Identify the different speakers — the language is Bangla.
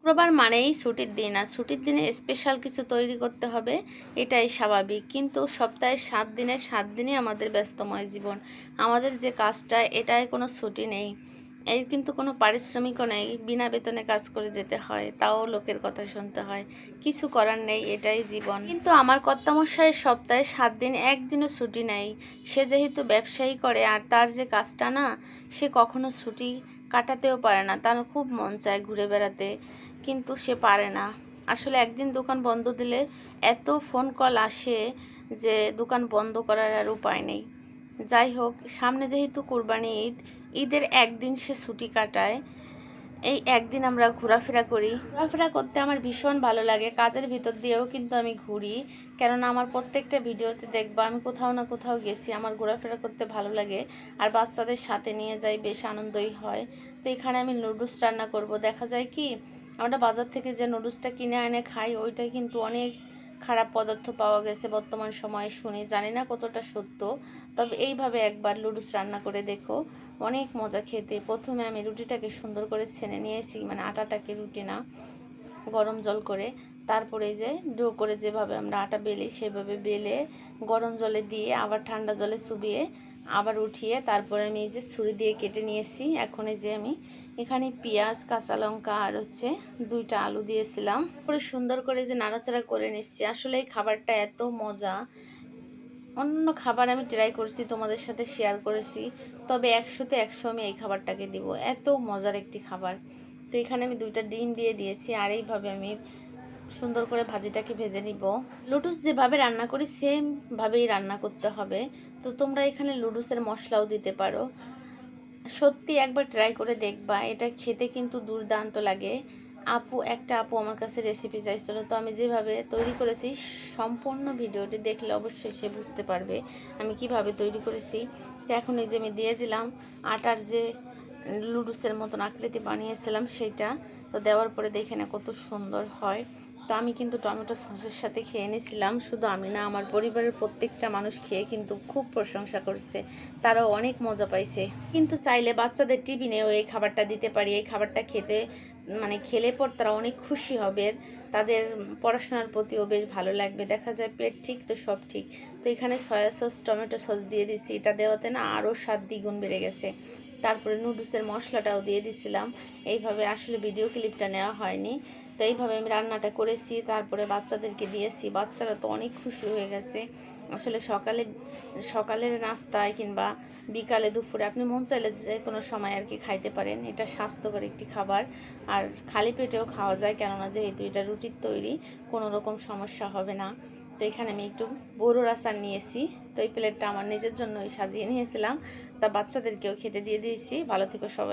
Speaker 1: শুক্রবার মানেই ছুটির দিন, আর ছুটির দিনে স্পেশাল কিছু তৈরি করতে হবে, এটাই স্বাভাবিক। কিন্তু সপ্তাহে 7 দিনের 7 দিনই আমাদের ব্যস্তময় জীবন। আমাদের যে কাজটা, এটায় কোনো ছুটি নেই, এর কিন্তু কোনো পারিশ্রমিকও নেই। বিনা বেতনে কাজ করে যেতে হয়, তাও লোকের কথা শুনতে হয়। কিছু করার নেই, এটাই জীবন। কিন্তু আমার কর্তামশাইয়ের সপ্তাহে 7 দিন, একদিনও ছুটি নেই। সে যেহেতু ব্যবসায়ী করে, আর তার যে কাজটা না, সে কখনো ছুটি কাটাতেও পারে না। তার খুব মন চায় ঘুরে বেড়াতে, কিন্তু সে পারে না। আসলে একদিন দোকান বন্ধ দিলে এত ফোন কল আসে যে দোকান বন্ধ করার আর উপায় নেই। যাই হোক, সামনে যেহেতু কুরবানি ঈদ, ঈদের একদিন সে ছুটি কাটায়। এই একদিন আমরা ঘোরাফেরা করি। ঘোরাফেরা করতে আমার ভীষণ ভালো লাগে। কাজের ভিতর দিয়েও কিন্তু আমি ঘুরি, কেননা আমার প্রত্যেকটা ভিডিওতে দেখবা আমি কোথাও না কোথাও গেছি। আমার ঘোরাফেরা করতে ভালো লাগে, আর বাচ্চাদের সাথে নিয়ে যাই, বেশ আনন্দই হয়। তো এখানে আমি নুডলস রান্না করব। দেখা যায় কি, আমরা বাজার থেকে যে নুডলসটা কিনে এনে খাই, ওইটাই কিন্তু অনেক খারাপ পদার্থ পাওয়া গেছে বর্তমান সময়ে শুনি। জানি না কতটা সত্য, তবে এইভাবে একবার নুডলস রান্না করে দেখো, অনেক মজা খেতে। প্রথমে আমি রুটিটাকে সুন্দর করে ছেনে নিয়েছি, মানে আটাটাকে, রুটি না, গরম জল করে। তারপরে যে ডো করে যেভাবে আমরা আটা বেলি, সেভাবে বেলে গরম জলে দিয়ে আবার ঠান্ডা জলে চুবিয়ে আবার উঠিয়ে তারপরে আমি এই যে ছুরি দিয়ে কেটে নিয়েছি। এখন এই যে আমি এখানে পেঁয়াজ, কাঁচা লঙ্কা আর হচ্ছে 2টা আলু দিয়েছিলাম। পরে সুন্দর করে যে নাড়াচাড়া করে নিচ্ছি। আসলে এই খাবারটা এত মজা। অন্য খাবার আমি ট্রাই করছি, তোমাদের সাথে শেয়ার করেছি, তবে 100তে 100 আমি এই খাবারটাকে দিব। এত মজার একটি খাবার। তো এখানে আমি 2টা ডিম দিয়ে দিয়েছি, আর এইভাবে আমি সুন্দর করে ভাজিটাকে ভেজে নিব। লুডুস যেভাবে রান্না করি সেমভাবেই রান্না করতে হবে। তো তোমরা এখানে লুডুসের মশলাও দিতে পারো। সত্যি একবার ট্রাই করে দেখবা, এটা খেতে কিন্তু দুর্দান্ত লাগে। একটা আপু আমার কাছে রেসিপি চাইছিল, তো আমি যেভাবে তৈরি করেছি, সম্পূর্ণ ভিডিওটি দেখলে অবশ্যই সে বুঝতে পারবে আমি কিভাবে তৈরি করেছি। তো এখন এই যে আমি দিয়ে দিলাম আটার যে লুডুসের মতন আকৃতি বানিয়েছিলাম সেইটা। তো দেওয়ার পরে দেখে না কত সুন্দর হয়। তো আমি কিন্তু টমেটো সসের সাথে খেয়ে নিয়েছিলাম। শুধু আমি না, আমার পরিবারের প্রত্যেকটা মানুষ খেয়ে কিন্তু খুব প্রশংসা করছে, তারাও অনেক মজা পাইছে। কিন্তু চাইলে বাচ্চাদের টিফিনেও এই খাবারটা দিতে পারি। এই খাবারটা খেতে, মানে খেলে পর তারা অনেক খুশি হবে, তাদের পড়াশোনার প্রতিও বেশ ভালো লাগবে। দেখা যায় পেট ঠিক তো সব ঠিক। তো এখানে সয়া সস, টমেটো সস দিয়ে দিচ্ছি। এটা দেওয়াতে না আরও স্বাদ দ্বিগুণ বেড়ে গেছে। তারপরে নুডলসের মশলাটাও দিয়ে দিছিলাম। এইভাবে আসলে ভিডিও ক্লিপটা নেওয়া হয়নি। তো এইভাবে আমি রান্নাটা করেছি, তারপরে বাচ্চাদেরকে দিয়েছি। বাচ্চারা তো অনেক খুশি হয়ে গেছে। আসলে সকালের নাস্তায় কিংবা বিকালে, দুপুরে আপনি মন চাইলে যে কোনো সময় আর কি খাইতে পারেন। এটা স্বাস্থ্যকর একটি খাবার, আর খালি পেটেও খাওয়া যায়, কেননা যেহেতু এটা রুটির তৈরি, কোনো রকম সমস্যা হবে না। তো এখানে আমি একটু বড়ুর আচার নিয়েছি। তো এই প্লেটটা আমার নিজের জন্যই সাজিয়ে নিয়েছিলাম, তা বাচ্চাদেরকেও খেতে দিয়ে দিয়েছি। ভালো থেকো সবাই।